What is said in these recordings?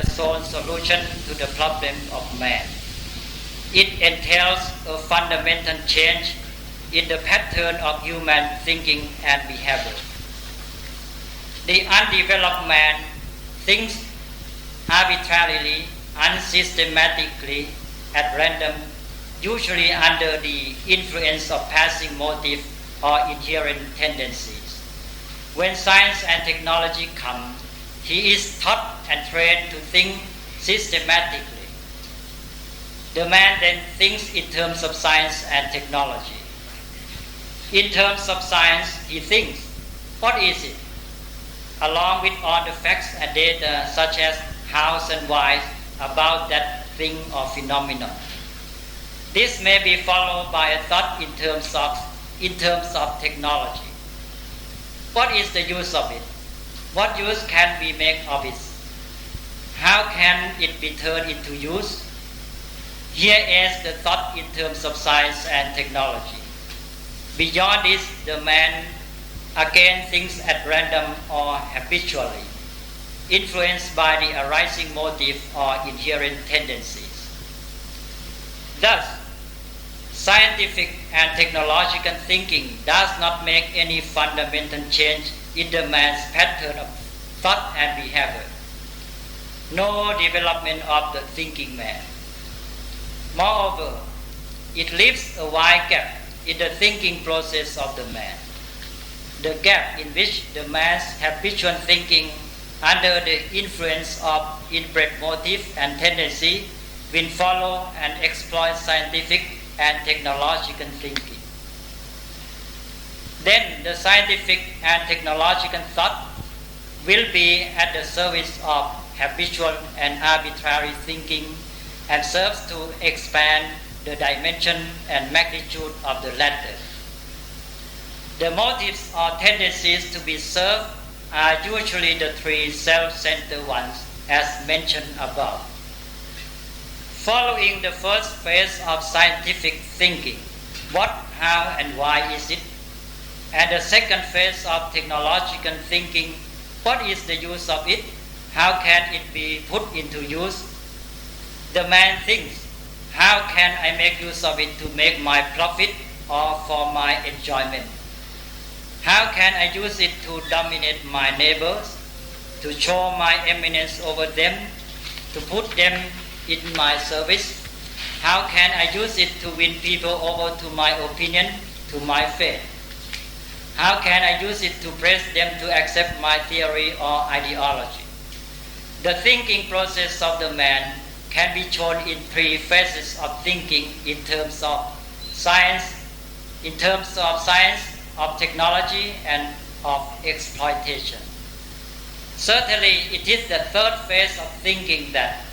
the sole solution to the problem of man. It entails a fundamental change in the pattern of human thinking and behavior. The undeveloped man thinks arbitrarily, unsystematically, at random, usually under the influence of passing motive or inherent tendencies. When science and technology come, he is taught and trained to think systematically. The man then thinks in terms of science and technology. In terms of science, he thinks, what is it? Along with all the facts and data such as hows and whys about that thing or phenomenon. This may be followed by a thought in terms of technology. What is the use of it? What use can we make of it? How can it be turned into use? Here is the thought in terms of science and technology. Beyond this, the man again thinks at random or habitually, influenced by the arising motive or inherent tendencies. Thus, scientific and technological thinking does not make any fundamental change in the man's pattern of thought and behavior. No development of the thinking man. Moreover, it leaves a wide gap in the thinking process of the man. The gap in which the man's habitual thinking under the influence of inbred motive and tendency will follow and exploit scientific and technological thinking. Then the scientific and technological thought will be at the service of habitual and arbitrary thinking and serves to expand the dimension and magnitude of the latter. The motives or tendencies to be served are usually the three self-centered ones as mentioned above. Following the first phase of scientific thinking, what, how, and why is it? And the second phase of technological thinking, what is the use of it? How can it be put into use? The man thinks, how can I make use of it to make my profit or for my enjoyment? How can I use it to dominate my neighbors, to show my eminence over them, to put them in my service? How can I use it to win people over to my opinion, to my faith? How can I use it to press them to accept my theory or ideology? The thinking process of the man can be shown in three phases of thinking in terms of science, of technology, and of exploitation. Certainly, it is the third phase of thinking that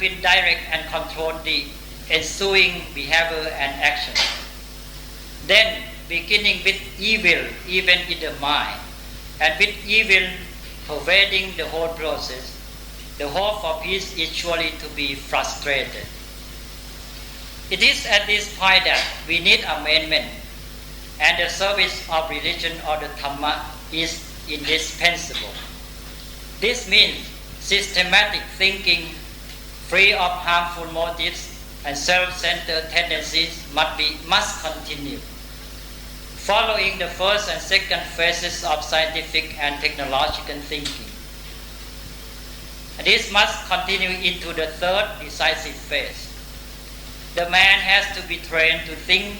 will direct and control the ensuing behavior and action. Then, beginning with evil even in the mind, and with evil pervading the whole process, the hope for peace is surely to be frustrated. It is at this point that we need amendment, and the service of religion or the Dhamma is indispensable. This means systematic thinking, free of harmful motives and self-centered tendencies, must continue. Following the first and second phases of scientific and technological thinking. This must continue into the third decisive phase. The man has to be trained to think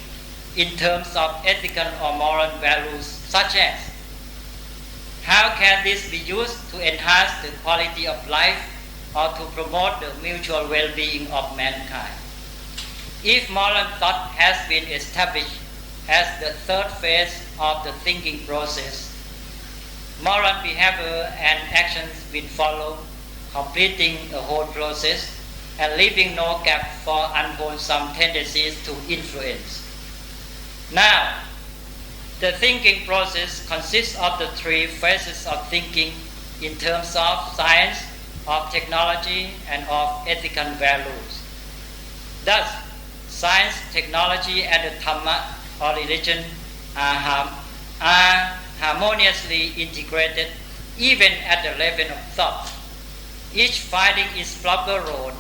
in terms of ethical or moral values, such as how can this be used to enhance the quality of life or to promote the mutual well-being of mankind. If moral thought has been established as the third phase of the thinking process, moral behavior and actions will follow, completing the whole process and leaving no gap for unwholesome tendencies to influence. Now, the thinking process consists of the three phases of thinking in terms of science, of technology, and of ethical values. Thus, science, technology, and the Dhamma or religion are harmoniously integrated even at the level of thought. each finding its proper role,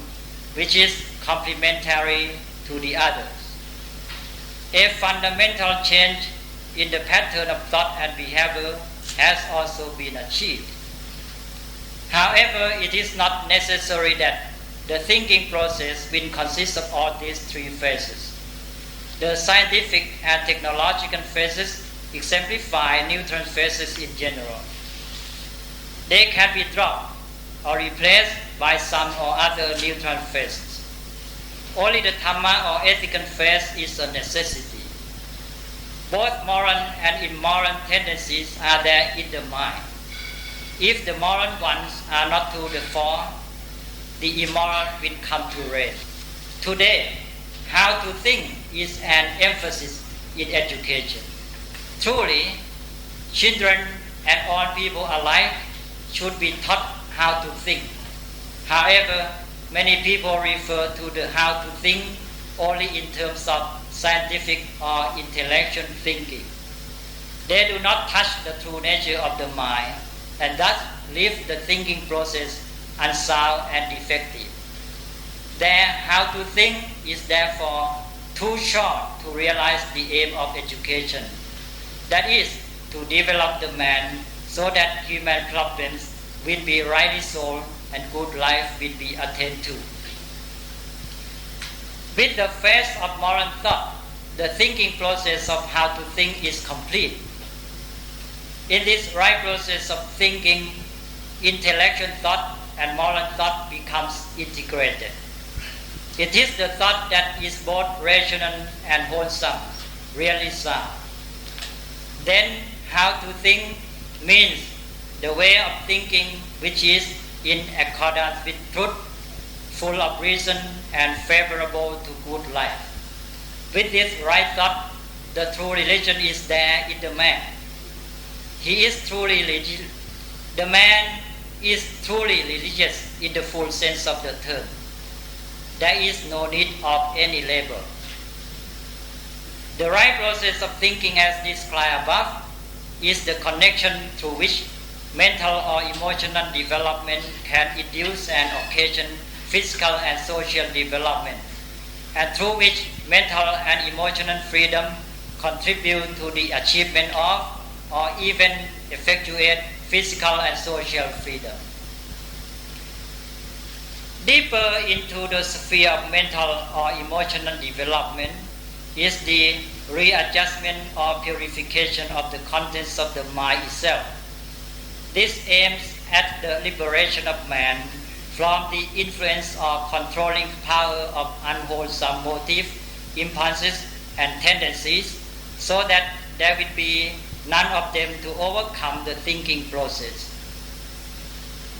which is complementary to the others. A fundamental change in the pattern of thought and behavior has also been achieved. However, it is not necessary that the thinking process will consist of all these three phases. The scientific and technological phases exemplify neutral phases in general. They can be dropped or replaced by some or other neutral phases. Only the Dhamma or ethical phase is a necessity. Both moral and immoral tendencies are there in the mind. If the moral ones are not to the fore, the immoral will come to reign. Today, how to think is an emphasis in education. Truly, children and all people alike should be taught how to think. However, many people refer to the how to think only in terms of scientific or intellectual thinking. They do not touch the true nature of the mind and thus leave the thinking process unsound and defective. Their how to think is therefore too short to realize the aim of education. That is, to develop the man so that human problems will be rightly solved and good life will be attained to. With the phase of moral thought, the thinking process of how to think is complete. In this right process of thinking, intellectual thought and moral thought becomes integrated. It is the thought that is both rational and wholesome, really sound. Then how to think means the way of thinking which is in accordance with truth, full of reason and favorable to good life. With this right thought, the true religion is there in the man. He is truly religious. The man is truly religious in the full sense of the term. There is no need of any label. The right process of thinking as described above is the connection through which mental or emotional development can induce and occasion physical and social development, and through which mental and emotional freedom contribute to the achievement of or even effectuate physical and social freedom. Deeper into the sphere of mental or emotional development is the readjustment or purification of the contents of the mind itself. This aims at the liberation of man from the influence or controlling power of unwholesome motives, impulses, and tendencies, so that there will be none of them to overcome the thinking process.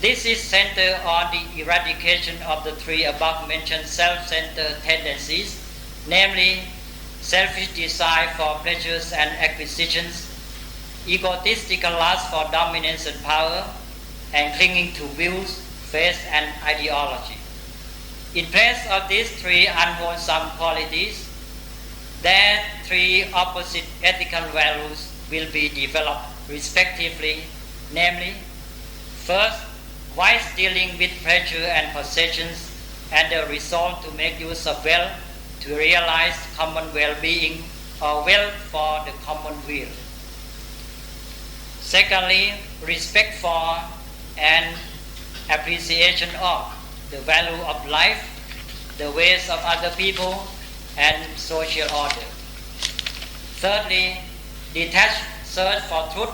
This is centered on the eradication of the three above-mentioned self-centered tendencies, namely selfish desire for pleasures and acquisitions, egotistical lust for dominance and power, and clinging to views, faith, and ideology. In place of these three unwholesome qualities, then three opposite ethical values will be developed respectively, namely, first, wise dealing with pleasure and possessions and the resolve to make use of wealth to realize common well-being or wealth for the common weal. Secondly, respect for and appreciation of the value of life, the ways of other people, and social order. Thirdly, detached search for truth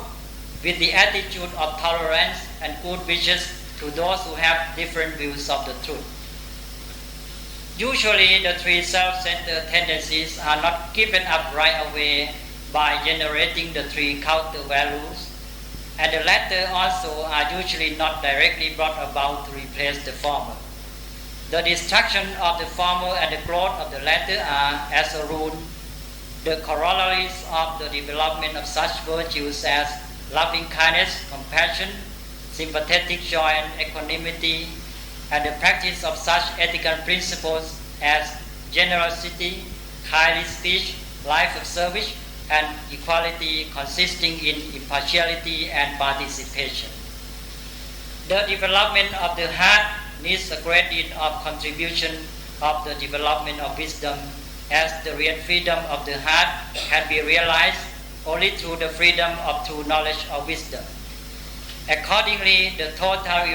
with the attitude of tolerance and good wishes to those who have different views of the truth. Usually, the three self-centered tendencies are not given up right away by generating the three counter values, and the latter also are usually not directly brought about to replace the former. The destruction of the former and the growth of the latter are, as a rule, the corollaries of the development of such virtues as loving kindness, compassion, sympathetic joy and equanimity, and the practice of such ethical principles as generosity, kindly speech, life of service, and equality consisting in impartiality and participation. The development of the heart needs a great deal of contribution of the development of wisdom, as the real freedom of the heart can be realized only through the freedom of true knowledge of wisdom. Accordingly, the total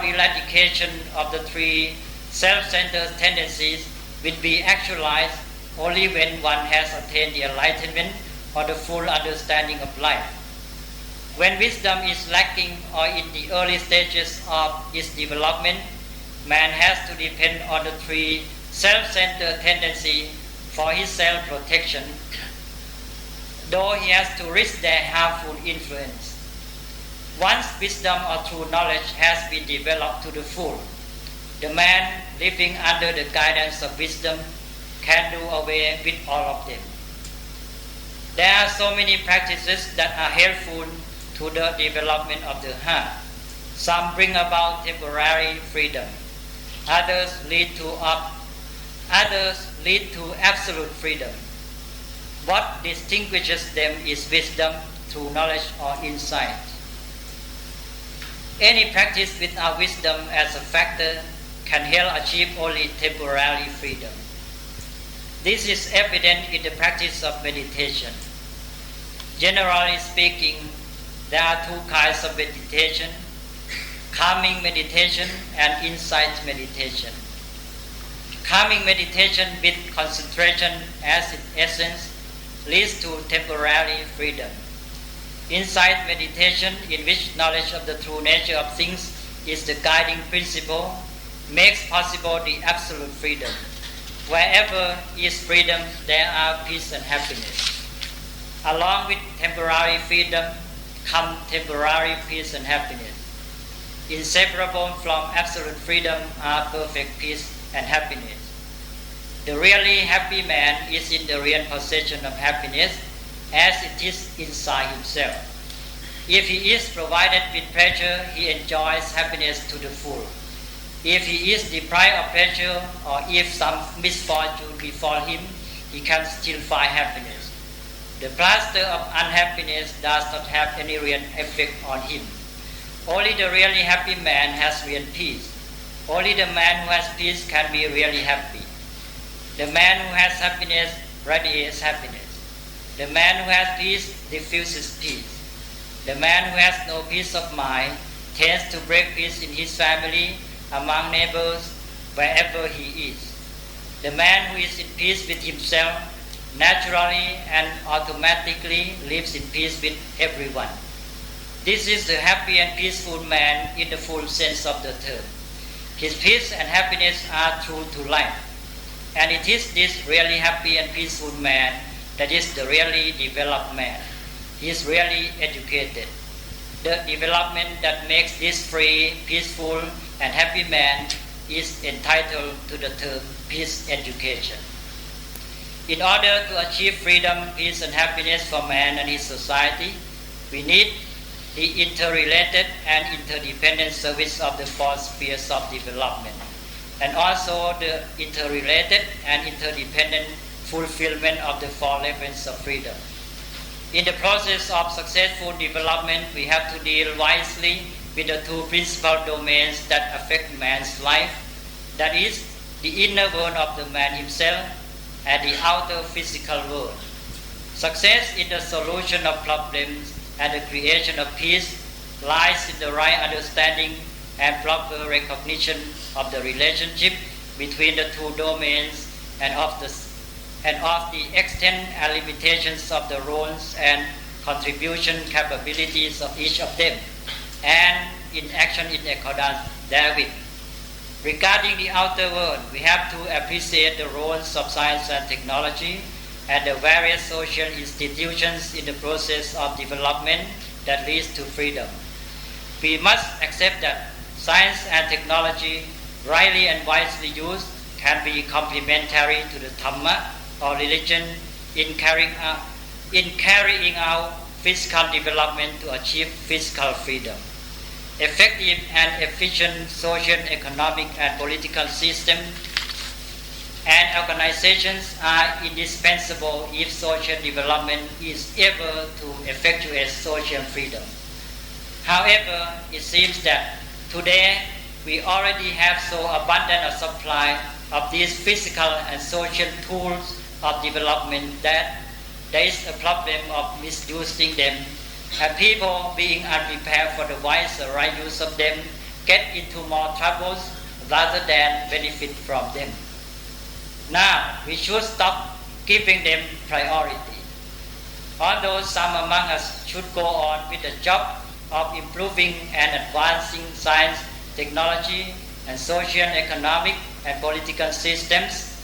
eradication of the three self-centered tendencies will be actualized only when one has attained the enlightenment or the full understanding of life. When wisdom is lacking or in the early stages of its development, man has to depend on the three self-centered tendencies for his self-protection, though he has to risk their harmful influence. Once wisdom or true knowledge has been developed to the full, the man living under the guidance of wisdom can do away with all of them. There are so many practices that are helpful to the development of the heart. Some bring about temporary freedom. Others lead to absolute freedom. What distinguishes them is wisdom, true knowledge, or insight. Any practice without wisdom as a factor can help achieve only temporary freedom. This is evident in the practice of meditation. Generally speaking, there are two kinds of meditation: calming meditation and insight meditation. Calming meditation with concentration as its essence leads to temporary freedom. Insight meditation, in which knowledge of the true nature of things is the guiding principle, makes possible the absolute freedom. Wherever is freedom, there are peace and happiness. Along with temporary freedom come temporary peace and happiness. Inseparable from absolute freedom are perfect peace and happiness. The really happy man is in the real possession of happiness, as it is inside himself. If he is provided with pleasure, he enjoys happiness to the full. If he is deprived of pleasure, or if some misfortune befall him, he can still find happiness. The plaster of unhappiness does not have any real effect on him. Only the really happy man has real peace. Only the man who has peace can be really happy. The man who has happiness radiates happiness. The man who has peace diffuses peace. The man who has no peace of mind tends to break peace in his family, among neighbors, wherever he is. The man who is in peace with himself naturally and automatically lives in peace with everyone. This is the happy and peaceful man in the full sense of the term. His peace and happiness are true to life. And it is this really happy and peaceful man that is the really developed man. He is really educated. The development that makes this free, peaceful, and happy man is entitled to the term peace education. In order to achieve freedom, peace, and happiness for man and his society, we need the interrelated and interdependent service of the four spheres of development, and also the interrelated and interdependent fulfillment of the four levels of freedom. In the process of successful development, we have to deal wisely with the two principal domains that affect man's life, that is, the inner world of the man himself and the outer physical world. Success in the solution of problems and the creation of peace lies in the right understanding and proper recognition of the relationship between the two domains and of the extent and limitations of the roles and contribution capabilities of each of them, and in action in accordance therewith. Regarding the outer world, we have to appreciate the roles of science and technology and the various social institutions in the process of development that leads to freedom. We must accept that science and technology, rightly and wisely used, can be complementary to the Dhamma or religion in carrying out physical development to achieve physical freedom. Effective and efficient social, economic, and political systems and organizations are indispensable if social development is able to effectuate social freedom. However, it seems that today we already have so abundant a supply of these physical and social tools of development that there is a problem of misusing them, and people being unprepared for the wise or right use of them get into more troubles rather than benefit from them. Now, we should stop giving them priority. Although some among us should go on with the job of improving and advancing science, technology, and social, economic, and political systems,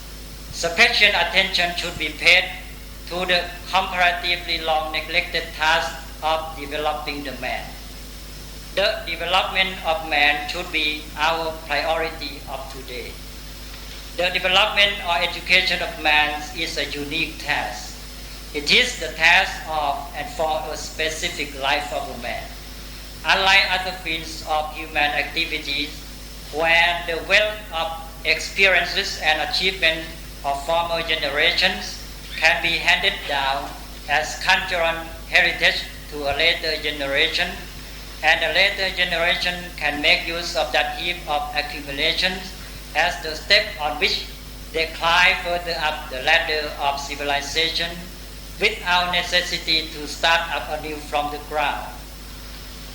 sufficient attention should be paid to the comparatively long neglected task of developing the man. The development of man should be our priority of today. The development or education of man is a unique task. It is the task of and for a specific life of a man. Unlike other fields of human activities, where the wealth of experiences and achievement of former generations can be handed down as cultural heritage to a later generation, and the later generation can make use of that heap of accumulations as the step on which they climb further up the ladder of civilization without necessity to start up anew from the ground.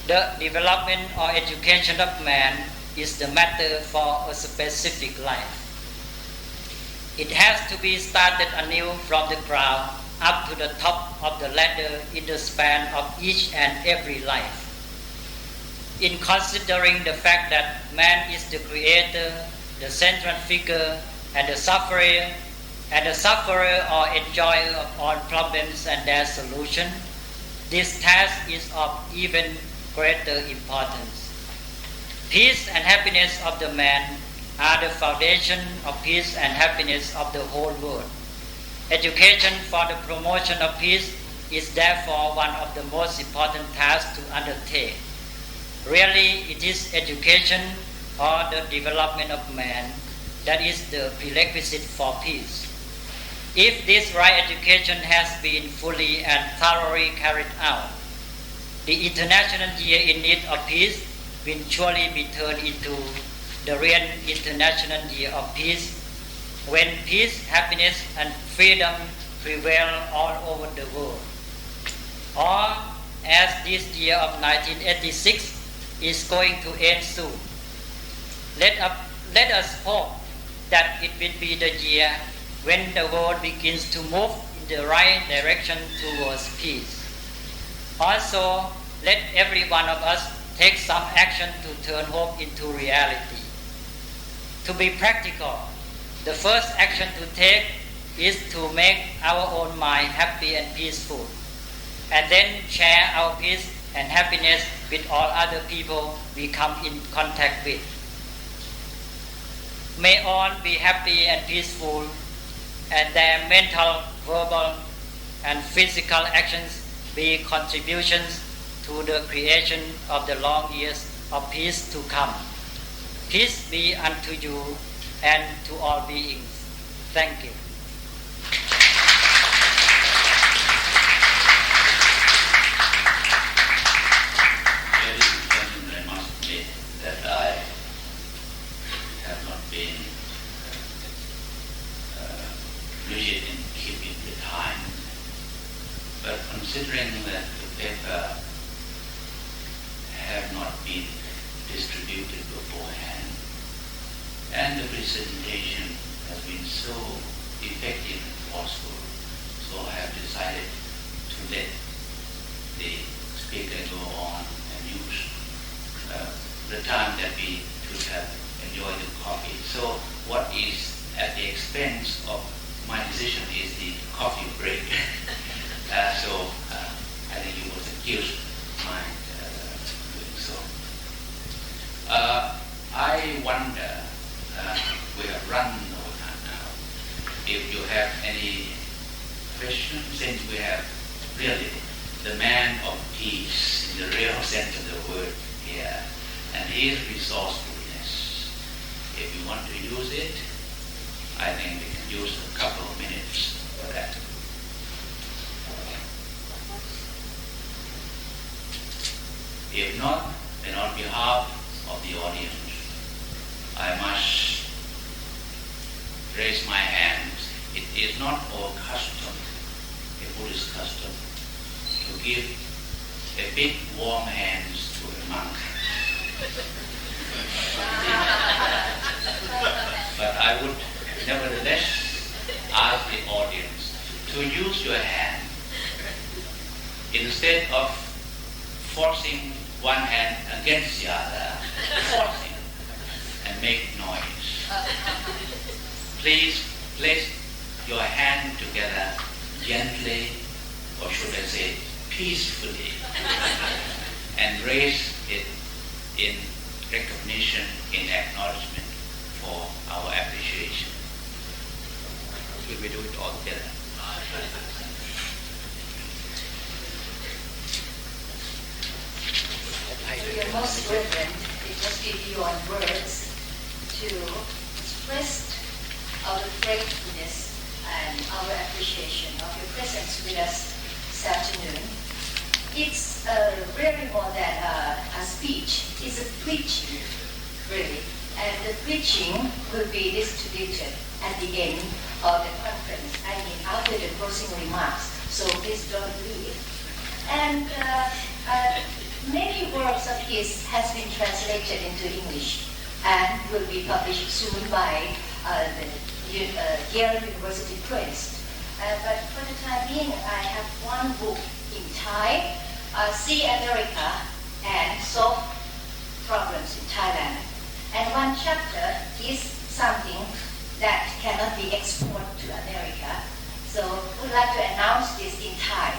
The development or education of man is the matter for a specific life. It has to be started anew from the ground up to the top of the ladder in the span of each and every life. In considering the fact that man is the creator, the central figure, and the sufferer or enjoyer of all problems and their solution, this task is of even greater importance. Peace and happiness of the man are the foundation of peace and happiness of the whole world. Education for the promotion of peace is therefore one of the most important tasks to undertake. Really, it is education or the development of man that is the prerequisite for peace. If this right education has been fully and thoroughly carried out, the International Year in Need of Peace will surely be turned into the real International Year of Peace, when peace, happiness, and freedom prevail all over the world. Or, as this year of 1986 is going to end soon, let us hope that it will be the year when the world begins to move in the right direction towards peace. Also, let every one of us take some action to turn hope into reality. To be practical, the first action to take is to make our own mind happy and peaceful, and then share our peace and happiness with all other people we come in contact with. May all be happy and peaceful, and their mental, verbal, and physical actions be contributions to the creation of the long years of peace to come. Peace be unto you and to all beings. Thank you. Ladies and gentlemen, I must admit that I have not been rigid in keeping the time, but considering that the paper have not been distributed beforehand, and the presentation has been so effective and forceful, so I have decided to let the speaker go on and use the time that we should have enjoyed the coffee. So what is at the expense of my decision is the coffee break. I think you must excuse my doing so. I wonder, we have run over time now, if you have any questions, since we have really the man of peace in the real sense of the word here, and his resourcefulness. If you want to use it, I think we can use a couple of minutes for that. If not, then on behalf of the audience, I must raise my hands. It is not our custom, a Buddhist custom, to give a big warm hands to a monk. But I would nevertheless ask the audience to use your hand instead of forcing one hand against the other, forcing and make noise. Please place your hand together gently, or should I say peacefully, and raise it in recognition, in acknowledgement for our appreciation. Should we do it all together? Your most reverend, we just give you on words to express our gratefulness and our appreciation of your presence with us this afternoon. It's really more than a speech. It's a preaching, really. And the preaching will be distributed at the end of the conference, I mean after the closing remarks. So please don't leave. And many works of his has been translated into English and will be published soon by the Yale University Press. But for the time being, I have one book in Thai, See America and Solve Problems in Thailand. And one chapter is something that cannot be exported to America. So we'd like to announce this in Thai.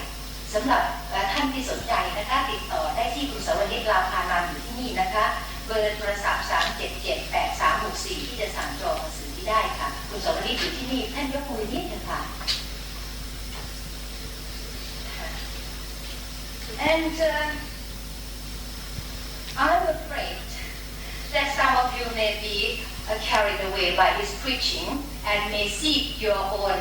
สำหรับท่านที่สนใจนะคะติดต่อได้ที่คุณสวนิช ลาภานามอยู่ที่นี่นะคะเบอร์โทรศัพท์ 3778364 ที่จะสั่งจองหนังสือที่ได้ค่ะคุณสวนิชอยู่ที่นี่ท่านยกมือนิดนึงค่ะ And I'm afraid that some of you may be carried away by his preaching and may seek your own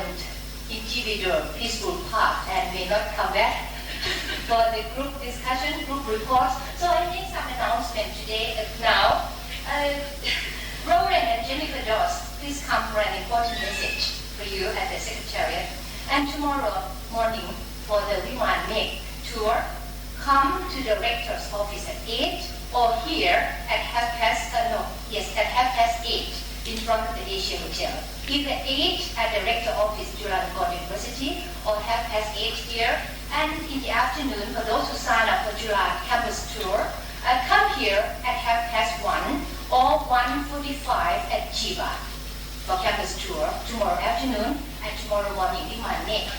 individual peaceful path and may not come back for the group discussion, group reports. So I make some announcement today. Now, Roland and Jennifer Doss, please come for an important message for you at the Secretariat. And tomorrow morning for the Viman Mek tour, come to the rector's office at 8 or here at half past 8 in front of the Asia Hotel. Either 8 at the rector office, Chulalongkorn University, or half past 8 here. And in the afternoon, for those who sign up for July campus tour, come here at half past 1 or 1:45 at Chiba for campus tour tomorrow afternoon and tomorrow morning in Viman.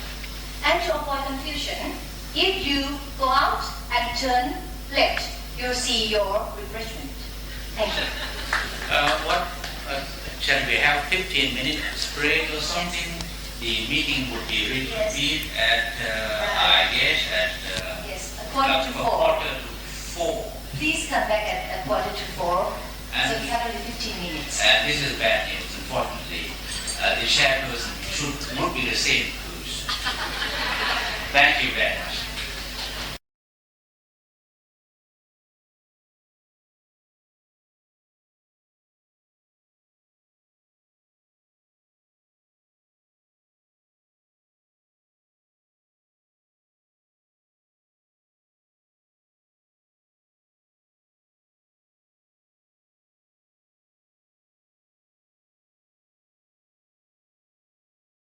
And to avoid confusion, if you go out and turn left, you'll see your refreshment. Thank you. Shall we have 15 minutes break or something? The meeting would be reconvened at, I guess, at yes, a quarter to 4. Please come back at a quarter to 4. And so we have only 15 minutes. And this is bad news, unfortunately. The chairperson would be the same who's. Thank you very much.